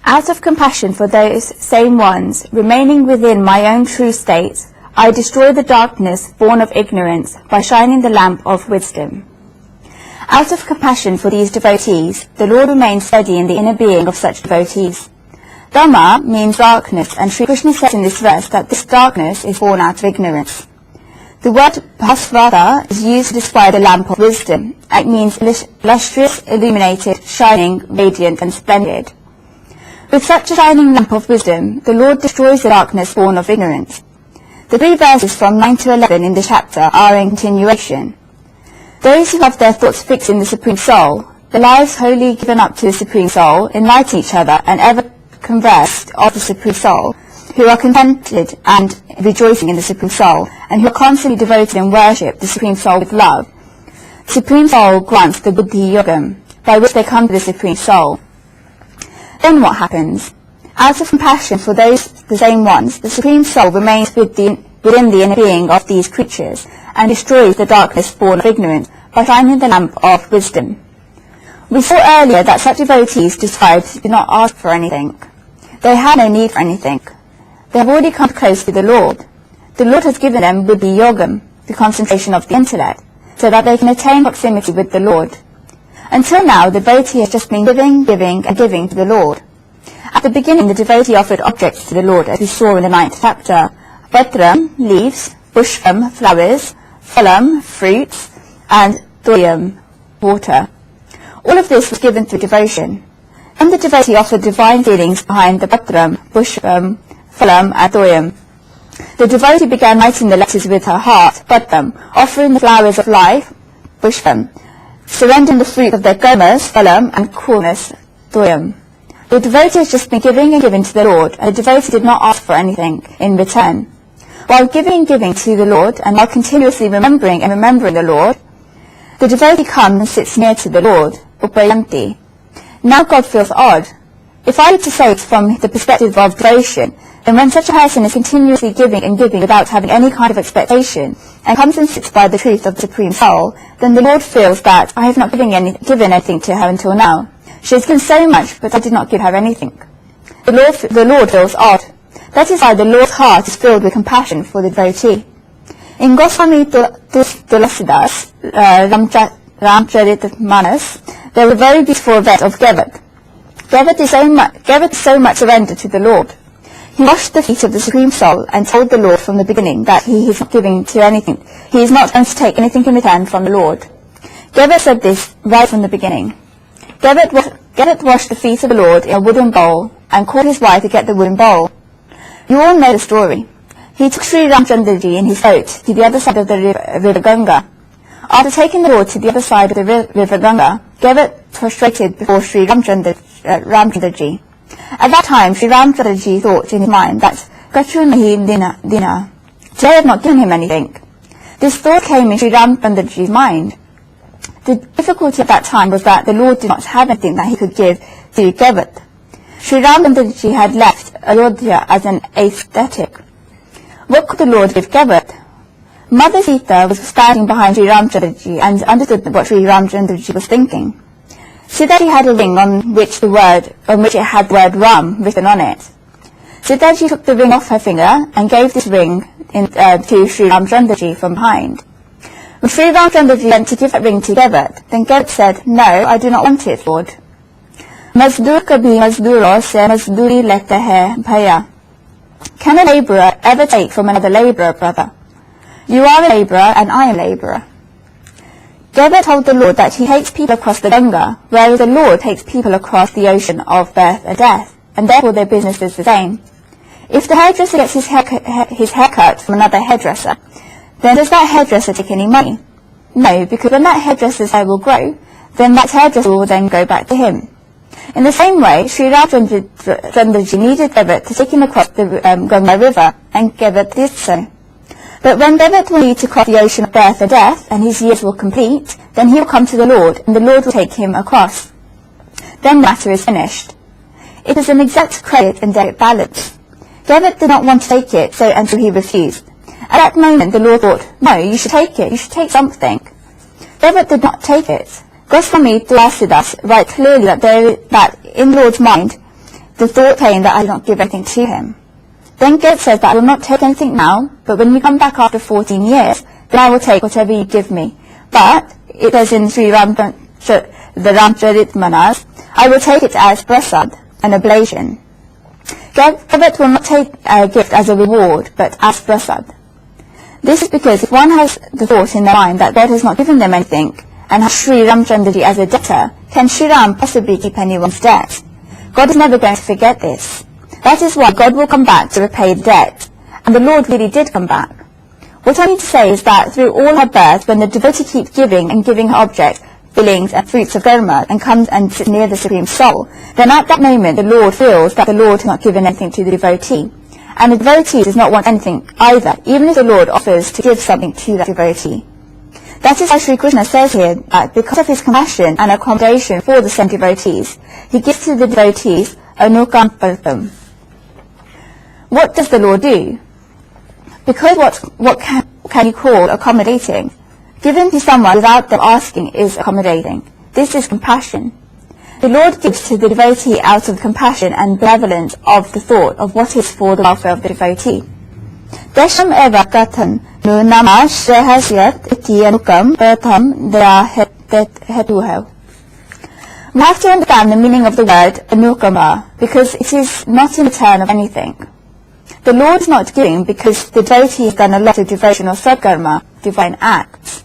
Out of compassion for those same ones, remaining within my own true state, I destroy the darkness born of ignorance by shining the lamp of wisdom. Out of compassion for these devotees, the Lord remains steady in the inner being of such devotees. Dhamma means darkness, and Sri Krishna says in this verse that this darkness is born out of ignorance. The word bhasvata is used to describe the lamp of wisdom. It means lustrous, illuminated, shining, radiant and splendid. With such a shining lamp of wisdom, the Lord destroys the darkness born of ignorance. The 3 verses from 9 to 11 in the chapter are in continuation. Those who have their thoughts fixed in the Supreme Soul, their lives wholly given up to the Supreme Soul, enlighten each other and ever conversed of the Supreme Soul, who are contented and rejoicing in the Supreme Soul, and who are constantly devoted and worship the Supreme Soul with love. The Supreme Soul grants the Buddhi Yogam, by which they come to the Supreme Soul. Then what happens? Out of compassion for the same ones, the Supreme Soul remains within the inner being of these creatures, and destroys the darkness born of ignorance by shining the lamp of wisdom. We saw earlier that such devotees described did not ask for anything. They had no need for anything. They have already come close to the Lord. The Lord has given them Buddhi Yogam, the concentration of the intellect, so that they can attain proximity with the Lord. Until now, the devotee has just been giving and giving to the Lord. At the beginning, the devotee offered objects to the Lord, as we saw in the 9th chapter: patram, leaves; pushpam, flowers; phalam, fruits; and doyam, water. All of this was given through devotion. And the devotee offered divine feelings behind the patram, pushpam, phalam, and doyam. The devotee began writing the letters with her heart, patram, offering the flowers of life, pushpam, surrendering the fruit of their karmas, phalam, and coolness, doyam. The devotee has just been giving and giving to the Lord, and the devotee did not ask for anything in return. While giving and giving to the Lord, and while continuously remembering the Lord, the devotee comes and sits near to the Lord, upayanti. Now God feels odd. If I were to say it from the perspective of devotion, then when such a person is continuously giving and giving without having any kind of expectation, and comes and sits by the truth of the Supreme Soul, then the Lord feels that I have not given anything to her until now. She has given so much, but I did not give her anything. The Lord feels odd. That is why the Lord's heart is filled with compassion for the devotee. In Goswami Tulasidas Ramcharitmanas, there was a very beautiful verse of Gavat. Gavat is so much surrendered to the Lord. He washed the feet of the Supreme Soul and told the Lord from the beginning that he is not giving to anything. He is not going to take anything in return from the Lord. Gavat said this right from the beginning. Gavat washed the feet of the Lord in a wooden bowl and called his wife to get the wooden bowl. You all know the story. He took Sri Ramchandraji in his boat to the other side of the river Ganga. After taking the Lord to the other side of the river Ganga, Gavat prostrated before Sri Ramchandraji. At that time, Sri Ramchandraji thought in his mind that Kachun nahi dina. Today I have not given him anything. This thought came in Sri Ramchandraji's mind. The difficulty at that time was that the Lord did not have anything that he could give to Gavat. Sri Ramchandraji had left Ayodhya as an ascetic. What could the Lord give Gavat? Mother Sita was standing behind Sri Ramchandraji and understood what Sri Ramchandraji was thinking. Sitaji had a ring on which it had the word Ram written on it. Sitaji took the ring off her finger and gave this ring to Sri Ramchandraji from behind. When Sri Ramchandraji went to give that ring to Gavat, then Gavat said, "No, I do not want it, Lord. Mazdoor kabhi mazdooro se mazduri leta hai bhaiya." Can a labourer ever take from another labourer, brother? You are a labourer and I am a labourer. Gavat told the Lord that he takes people across the Ganga, whereas the Lord takes people across the ocean of birth and death, and therefore their business is the same. If the hairdresser gets his hair cut from another hairdresser, then does that hairdresser take any money? No, because when that hairdresser's hair will grow, then that hairdresser will then go back to him. In the same way, Sri Ramchandraji needed Gavat to take him across the Ganga river, and Gavat did so. But when Gavat will need to cross the ocean of birth or death, and his years will complete, then he will come to the Lord, and the Lord will take him across. Then the matter is finished. It is an exact credit and debit balance. Gavat did not want to take it, until he refused. At that moment, the Lord thought, "No, you should take it. You should take something." Gavat did not take it. Goswami Tulasidas writes clearly that in the Lord's mind, the thought came that I did not give anything to him. Then God says that I will not take anything now, but when you come back after 14 years, then I will take whatever you give me. But it says in Sri the Ramcharitmanas, I will take it as prasad, an oblation. God will not take a gift as a reward, but as prasad. This is because if one has the thought in their mind that God has not given them anything, and has Sri Ramchandraji as a debtor, can Sri Ram possibly keep anyone's debt? God is never going to forget this. That is why God will come back to repay the debt. And the Lord really did come back. What I mean to say is that through all her birth, when the devotee keeps giving and giving her object, feelings and fruits of karma, and comes and sits near the Supreme Soul, then at that moment the Lord feels that the Lord has not given anything to the devotee. And the devotee does not want anything either, even if the Lord offers to give something to that devotee. That is why Sri Krishna says here that because of his compassion and accommodation for the same devotees, he gives to the devotees anukampatam. What does the Lord do? Because what can you call accommodating? Giving to someone without them asking is accommodating. This is compassion. The Lord gives to the devotee out of compassion and benevolence of the thought of what is for the welfare of the devotee. Desham eva katan nu namash rehasyat iti anukam pratham daya hetuhav. We have to understand the meaning of the word anukama, because it is not in return of anything. The Lord is not giving because the devotee has done a lot of devotional sadkarma, divine acts.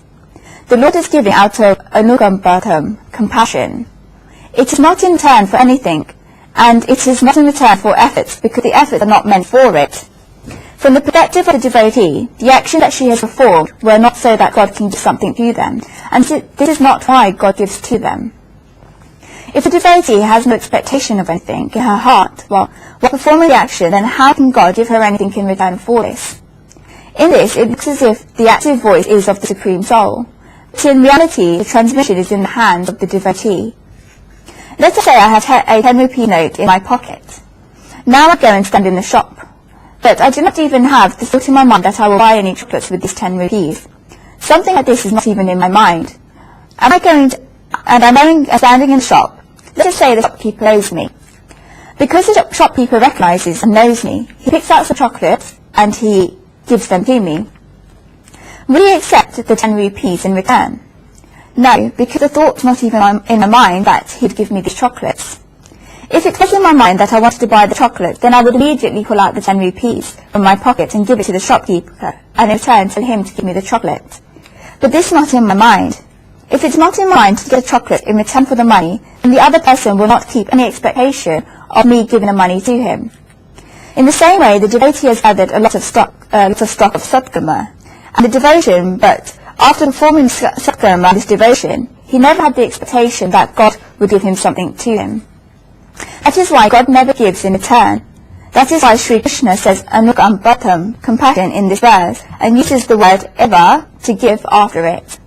The Lord is giving out of anukampatam, compassion. It is not in return for anything, and it is not in return for efforts, because the efforts are not meant for it. From the perspective of the devotee, the action that she has performed were not so that God can give something to them, and this is not why God gives to them. If the devotee has no expectation of anything in her heart while performing the action, then how can God give her anything in return for this? In this, it looks as if the active voice is of the Supreme Soul, but in reality, the transmission is in the hands of the devotee. Let us say I have a 10 rupee note in my pocket. Now I go and stand in the shop, but I do not even have the thought in my mind that I will buy any chocolates with these 10 rupees. Something like this is not even in my mind. I'm standing in the shop. Let us say the shopkeeper knows me. Because the shopkeeper recognizes and knows me, he picks out some chocolates and he gives them to me. Will he accept the 10 rupees in return? No, because the thought was not even in my mind that he'd give me these chocolates. If it was in my mind that I wanted to buy the chocolate, then I would immediately pull out the 10 rupees from my pocket and give it to the shopkeeper, and in return tell him to give me the chocolate. But this is not in my mind. If it's not in my mind to get a chocolate in return for the money, then the other person will not keep any expectation of me giving the money to him. In the same way, the devotee has gathered a lot of stock of sadkarma and the devotion, but after performing sadkarma and this devotion, he never had the expectation that God would give him something to him. That is why God never gives in return. That is why Sri Krishna says anukampatam, compassion, in this verse, and uses the word eva to give after it.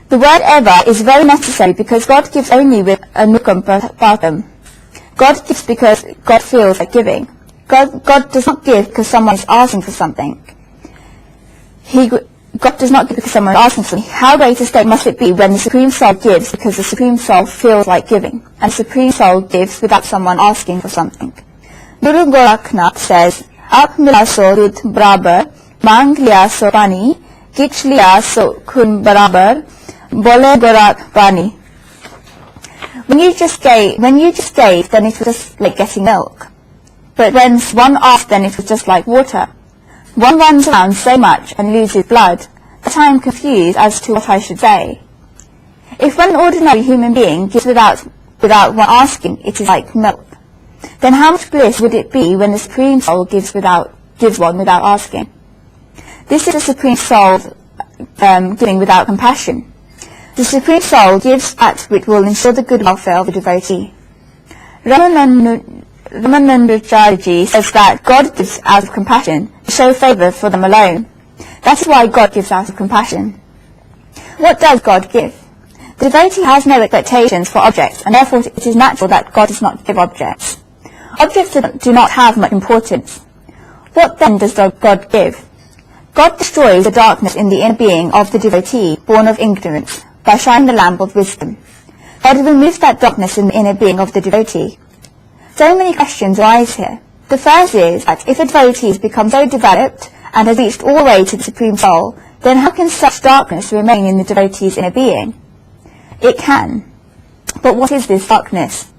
The word eva is very necessary because God gives only with anukampatam. God gives because God feels like giving. God does not give because someone is asking for something. God does not give because someone is asking for something. How great a state must it be when the Supreme Soul gives because the Supreme Soul feels like giving, and the Supreme Soul gives without someone asking for something. Guru Gorakhnath says, Aap mila so rud barabar, mang liya so pani, kich liya so khun barabar, bole gorakh pani. When you just gave, then it was just like getting milk. But when one asked, then it was just like water. One runs around so much and loses blood that I am confused as to what I should say. If one ordinary human being gives without one asking, it is like milk. Then how much bliss would it be when the Supreme Soul gives one without asking? This is the Supreme Soul giving without compassion. The Supreme Soul gives that which will ensure the good welfare of the devotee. Ramanandacharya says that God gives out of compassion to show favour for them alone. That is why God gives out of compassion. What does God give? The devotee has no expectations for objects, and therefore it is natural that God does not give objects. Objects do not have much importance. What then does God give? God destroys the darkness in the inner being of the devotee born of ignorance by shining the lamp of wisdom. God removes that darkness in the inner being of the devotee. So many questions arise here. The first is that if a devotee has become so developed and has reached all the way to the Supreme Soul, then how can such darkness remain in the devotee's inner being? It can. But what is this darkness?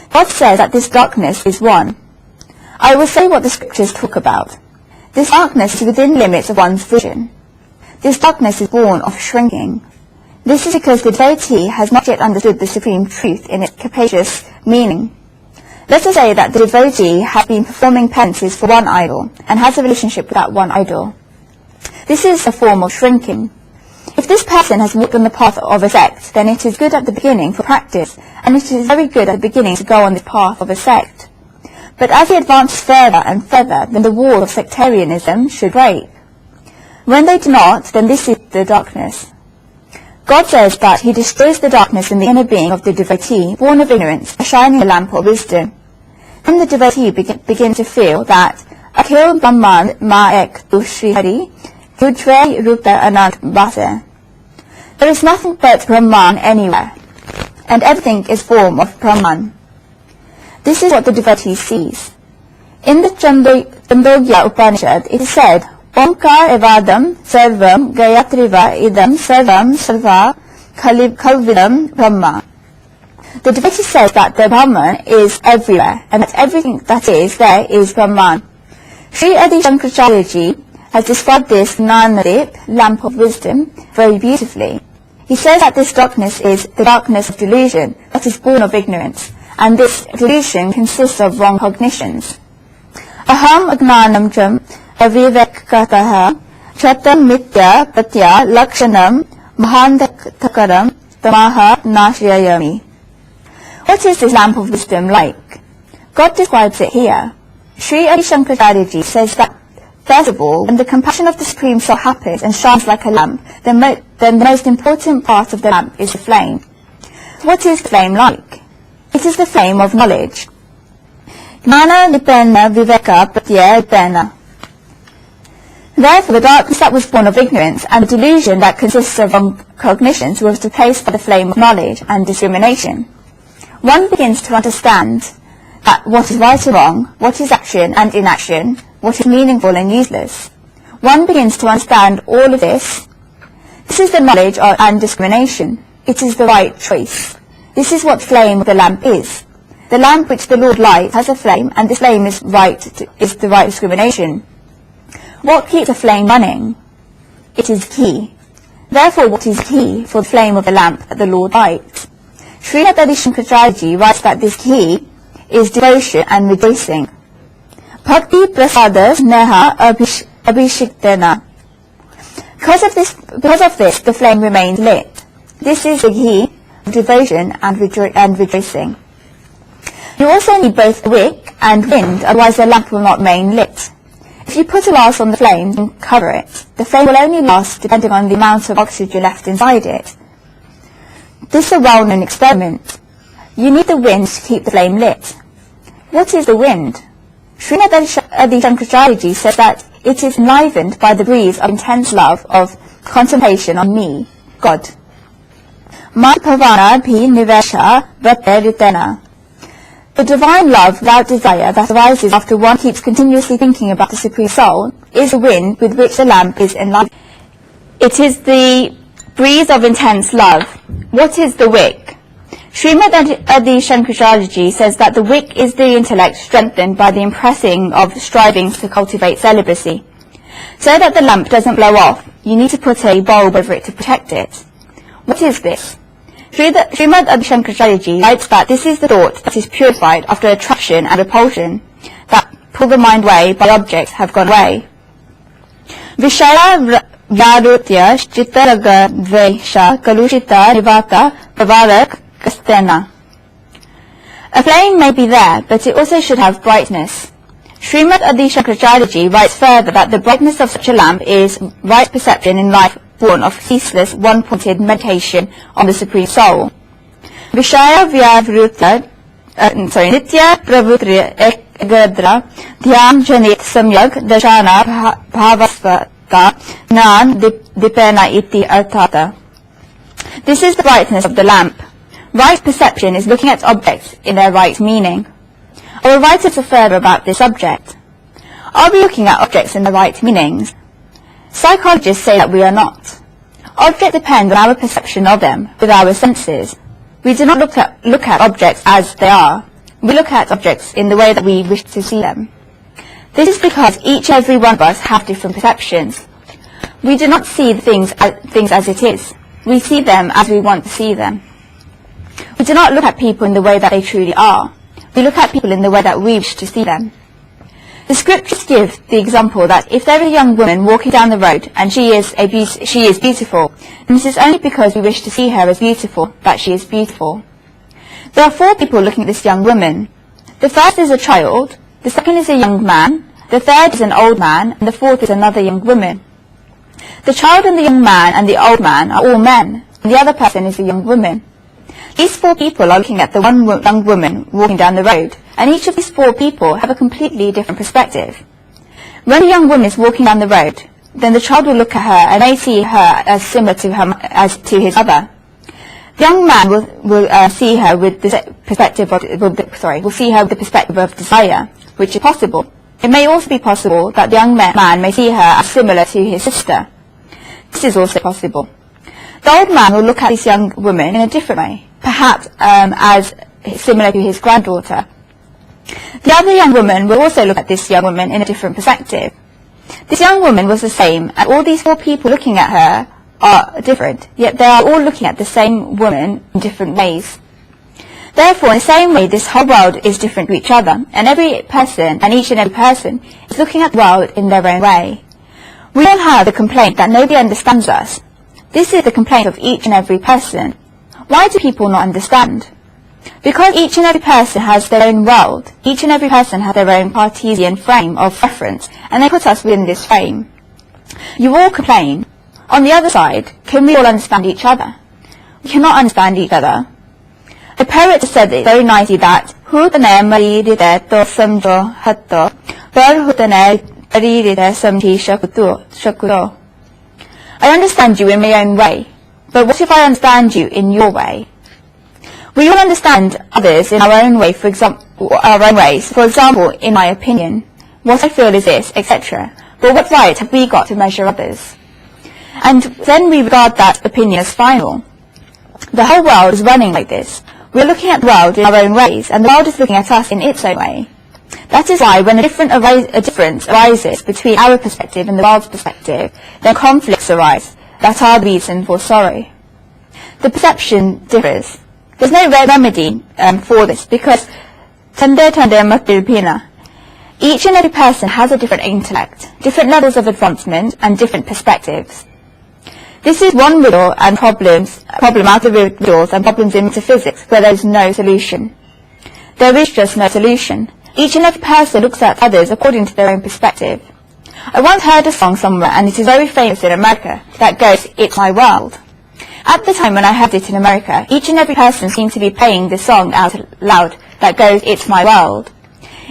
God says that this darkness is one. I will say what the scriptures talk about. This darkness is within limits of one's vision. This darkness is born of shrinking. This is because the devotee has not yet understood the supreme truth in its capacious meaning. Let us say that the devotee has been performing penances for one idol and has a relationship with that one idol. This is a form of shrinking. If this person has walked on the path of a sect, then it is good at the beginning for practice, and it is very good at the beginning to go on the path of a sect. But as he advances further and further, then the wall of sectarianism should break. When they do not, then this is the darkness. God says that he destroys the darkness in the inner being of the devotee, born of ignorance, by shining the lamp of wisdom. Then the devotee begin to feel that Akhil Brahman Ma Ek Tu Shri Hari Tujve Rupa Anant Bhase. There is nothing but Brahman anywhere, and everything is form of Brahman. This is what the devotee sees. In the Chandogya Upanishad, it is said, Omkar evadam sarvam gayatriva idam sarvam sarva kalvidam Brahma. The devotee says that the Brahman is everywhere, and that everything that is there is Brahman. Sri Adi Shankaracharya has described this Gnanadip, lamp of wisdom, very beautifully. He says that this darkness is the darkness of delusion, that is born of ignorance, and this delusion consists of wrong cognitions. Aham agnanam cham avivekataha chatam mitya patya lakshanam bhandakaram tamaha nashrayami. What is this lamp of wisdom like? God describes it here. Sri Adi Shankaracharya says that, first of all, when the compassion of the Supreme Soul happens and shines like a lamp, then the most important part of the lamp is the flame. What is the flame like? It is the flame of knowledge. Gnana nipena viveka pratya nipena. Therefore, the darkness that was born of ignorance and the delusion that consists of wrong cognitions was replaced by the flame of knowledge and discrimination. One begins to understand that what is right or wrong, what is action and inaction, what is meaningful and useless. One begins to understand all of this. This is the knowledge and discrimination. It is the right choice. This is what flame of the lamp is. The lamp which the Lord lights has a flame, and this flame is the right discrimination. What keeps a flame running? It is ghee. Therefore, what is ghee for the flame of the lamp that the Lord lights? Srimad Adi Shankaracharya writes that this ghee is devotion and rejoicing. Bhakti prasada sneha abhishiktena. Because of this, the flame remains lit. This is the ghee of devotion and rejoicing. You also need both wick and wind, otherwise the lamp will not remain lit. If you put a glass on the flame and cover it, the flame will only last depending on the amount of oxygen left inside it. This is a well-known experiment. You need the wind to keep the flame lit. What is the wind? Srimad Adi Shankaracharya says that it is enlivened by the breeze of intense love of contemplation on me, God. Madhavana bhi nivesha vateritena. The divine love without desire that arises after one keeps continuously thinking about the Supreme Soul is the wind with which the lamp is enlivened. It is the breeze of intense love. What is the wick? Srimad Adi Shankaracharya says that the wick is the intellect strengthened by the impressing of strivings to cultivate celibacy. So that the lamp doesn't blow off, you need to put a bulb over it to protect it. What is this? Srimad Adi Shankaracharya writes that this is the thought that is purified after attraction and repulsion that pull the mind away by objects have gone away. Vishaya Varutya Chittaraga Dvesha Kalushita Nivata Pravarak Kastena. A flame may be there, but it also should have brightness. Srimad Adi Shankaracharya writes further that the brightness of such a lamp is right perception in life born of ceaseless, one-pointed meditation on the Supreme Soul. Vishaya Vyavruta, Nitya Pravutri Egadra Dhyam Janit Samyag Dashana Bhavasvata Nan Dipena Iti Artata. This is the brightness of the lamp. Right perception is looking at objects in their right meaning. I will write a little further about this subject. Are we looking at objects in the right meanings? Psychologists say that we are not. Objects depend on our perception of them with our senses. We do not look at objects as they are. We look at objects in the way that we wish to see them. This is because each and every one of us have different perceptions. We do not see things as it is. We see them as we want to see them. We do not look at people in the way that they truly are. We look at people in the way that we wish to see them. The scriptures give the example that if there is a young woman walking down the road and she is beautiful, then it is only because we wish to see her as beautiful that she is beautiful. There are 4 people looking at this young woman. The first is a child, the second is a young man, the third is an old man, and the fourth is another young woman. The child and the young man and the old man are all men, and the other person is a young woman. These 4 people are looking at the one young woman walking down the road, and each of these 4 people have a completely different perspective. When a young woman is walking down the road, then the child will look at her and may see her as similar to his mother. The young man will see her with the perspective of desire, which is possible. It may also be possible that the young man may see her as similar to his sister. This is also possible. The old man will look at this young woman in a different way, perhaps as similar to his granddaughter. The other young woman will also look at this young woman in a different perspective. This young woman was the same, and all these 4 people looking at her are different, yet they are all looking at the same woman in different ways. Therefore, in the same way, this whole world is different to each other, and each and every person is looking at the world in their own way. We all have the complaint that nobody understands us. This is the complaint of each and every person. Why do people not understand? Because each and every person has their own world. Each and every person has their own Cartesian frame of reference, and they put us within this frame. You all complain. On the other side, can we all understand each other? We cannot understand each other. The poet said it very nicely that Hutane Maririte to Samjo Hatto Par Hutane Maririte Samti Shakuro. I understand you in my own way, but what if I understand you in your way? We all understand others in our own way, for example, in my opinion. What I feel is this, etc. But what right have we got to measure others? And then we regard that opinion as final. The whole world is running like this. We're looking at the world in our own ways, and the world is looking at us in its own way. That is why when a difference arises between our perspective and the world's perspective, then conflicts arise that are the reason for sorrow. The perception differs. There's no remedy for this, because each and every person has a different intellect, different levels of advancement, and different perspectives. This is one riddle and problem out of riddles and problems in metaphysics where there is no solution. There is just no solution. Each and every person looks at others according to their own perspective. I once heard a song somewhere, and it is very famous in America, that goes, "It's my world." At the time when I heard it in America, each and every person seemed to be playing the song out loud that goes, "It's my world."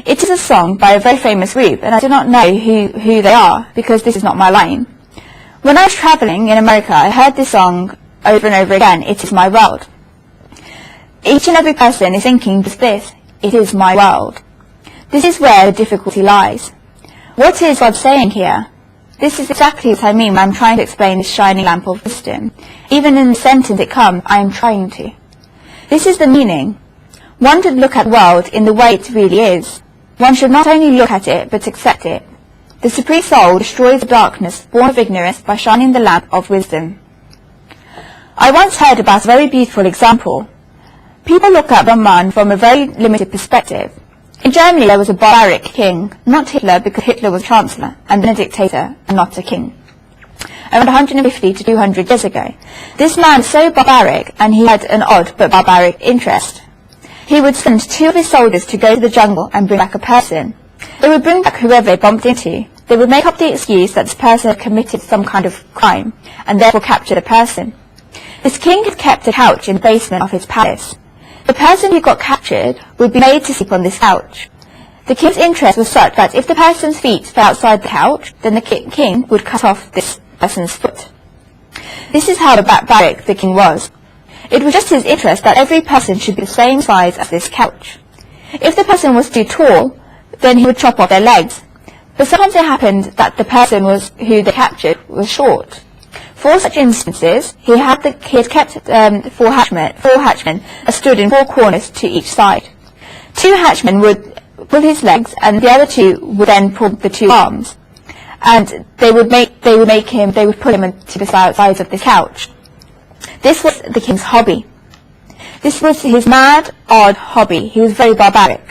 It is a song by a very famous group, and I do not know who they are, because this is not my line. When I was travelling in America, I heard this song over and over again, "It is my world." Each and every person is thinking just this, "It is my world." This is where the difficulty lies. What is God saying here? This is exactly what I mean when I'm trying to explain this shining lamp of wisdom. Even in the sentence it comes, I am trying to. This is the meaning. One should look at the world in the way it really is. One should not only look at it, but accept it. The Supreme Soul destroys the darkness born of ignorance by shining the lamp of wisdom. I once heard about a very beautiful example. People look at Brahman from a very limited perspective. In Germany there was a barbaric king, not Hitler, because Hitler was chancellor, and then a dictator, and not a king. Around 150 to 200 years ago. This man was so barbaric, and he had an odd but barbaric interest. He would send 2 of his soldiers to go to the jungle and bring back a person. They would bring back whoever they bumped into. They would make up the excuse that this person had committed some kind of crime, and therefore capture the person. This king had kept a couch in the basement of his palace. The person who got captured would be made to sleep on this couch. The king's interest was such that if the person's feet fell outside the couch, then the king would cut off this person's foot. This is how barbaric the king was. It was just his interest that every person should be the same size as this couch. If the person was too tall, then he would chop off their legs. But sometimes it happened that the person who they captured was short. For such instances, he had kept 4 hatchmen stood in 4 corners to each side. 2 hatchmen would pull his legs, and the other 2 would then pull the 2 arms, and they would pull him to the sides of the couch. This was the king's hobby. This was his mad, odd hobby. He was very barbaric.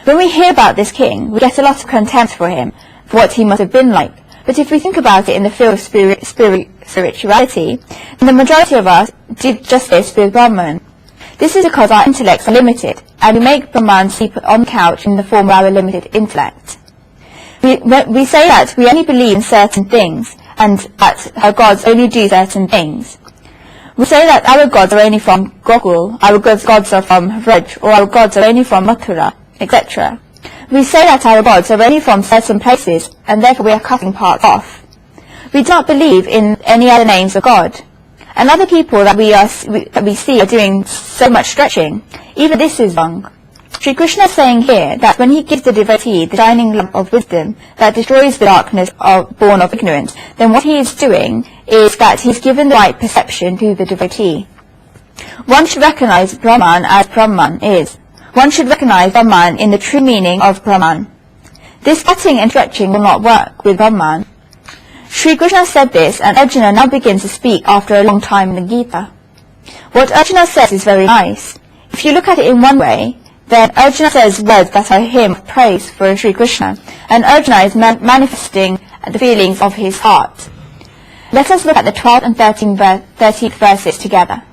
When we hear about this king, we get a lot of contempt for him, for what he must have been like. But if we think about it in the field of spirituality, then the majority of us did just this with Brahman. This is because our intellects are limited, and we make Brahman sleep on the couch in the form of our limited intellect. We say that we only believe in certain things, and that our gods only do certain things. We say that our gods are only from Gokul, our gods are from Vraj, or our gods are only from Mathura, etc. We say that our gods are only from certain places, and therefore we are cutting parts off. We do not believe in any other names of God. And other people that we see are doing so much stretching. Even this is wrong. Sri Krishna is saying here that when he gives the devotee the shining lamp of wisdom that destroys the darkness born of ignorance, then what he is doing is that he's given the right perception to the devotee. One should recognize Brahman as Brahman is. One should recognize Brahman in the true meaning of Brahman. This cutting and stretching will not work with Brahman. Sri Krishna said this, and Arjuna now begins to speak after a long time in the Gita. What Arjuna says is very nice. If you look at it in one way, then Arjuna says words that are hymn of praise for Sri Krishna, and Arjuna is manifesting the feelings of his heart. Let us look at the 12th and 13th verses together.